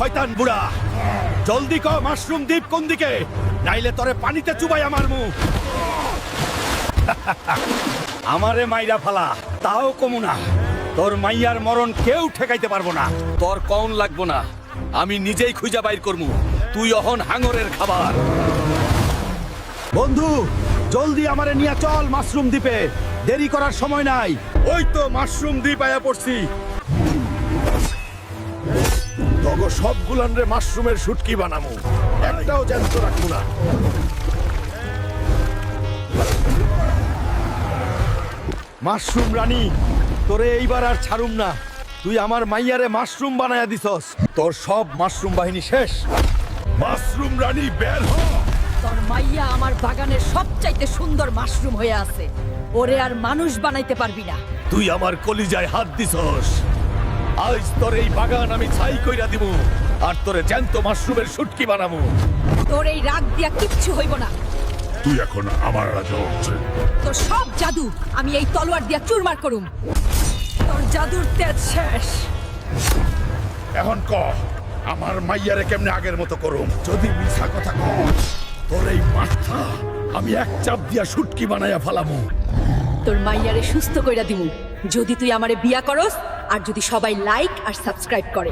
শয়তান বুড়া, জলদি ক মাশরুম দ্বীপ কোন দিকে, নাইলে তোরে পানিতে চুবাই আমার মুখ। আমারে মাইরা ফালা, তাও কমু না। তোর মাইয়ার মরণ কেউ ঠেকাইতে পারবো না। তোর কউন লাগবো না, আমি নিজেই খুঁজা বাইর করমু। তুই অহন হাঙরের খাবার। বন্ধু, জলদি আমারে নিয়ে চল মাশরুম দ্বীপে, দেরি করার সময় নাই। ওই তো মাশরুম দ্বীপ আয়া পড়ছি। তগো সবগুলান রে মাশরুমের শুটকি বানামু, একটাও জ্যান্ত রাখবো না। মাশরুম রানী, তোরে এইবার আর ছাড়ুম না। তুই আমার মাইয়ারে মাশরুম বানায়া দিছস, তোর সব মাশরুম বাহিনী শেষ। মাশরুম রানী বের হ। তোর মাইয়া আমার বাগানের সবচাইতে সুন্দর মাশরুম হয়ে আছে, ওরে আর মানুষ বানাইতে পারবি না। তুই আমার কলিজায় হাত দিছস, আজ তোর এই বাগান আমি ছাই কইরা দিব, আর তোরে জ্যান্ত মাশরুমের শুটকি বানামু। তোর এই রাগ দিয়া কিচ্ছু হইব না। তুই এখন আমার রাজা হচ্ছে। তোর সব জাদু আমি এই তলোয়ার দিয়া চুরমার করুম। তোর জাদুর তেজ শেষ। এখন ক, আমার মাইয়ারে কেমনে আগের মতো করুম? যদি মিছা কথা কস, তোর এই মাথা আমি এক চাপ দিয়া শুটকি বানায়া ফালামু। তোর মাইয়ারে সুস্থ কইরা দিমু যদি তুই আমারে বিয়া করস, আর যদি সবাই লাইক আর সাবস্ক্রাইব করে।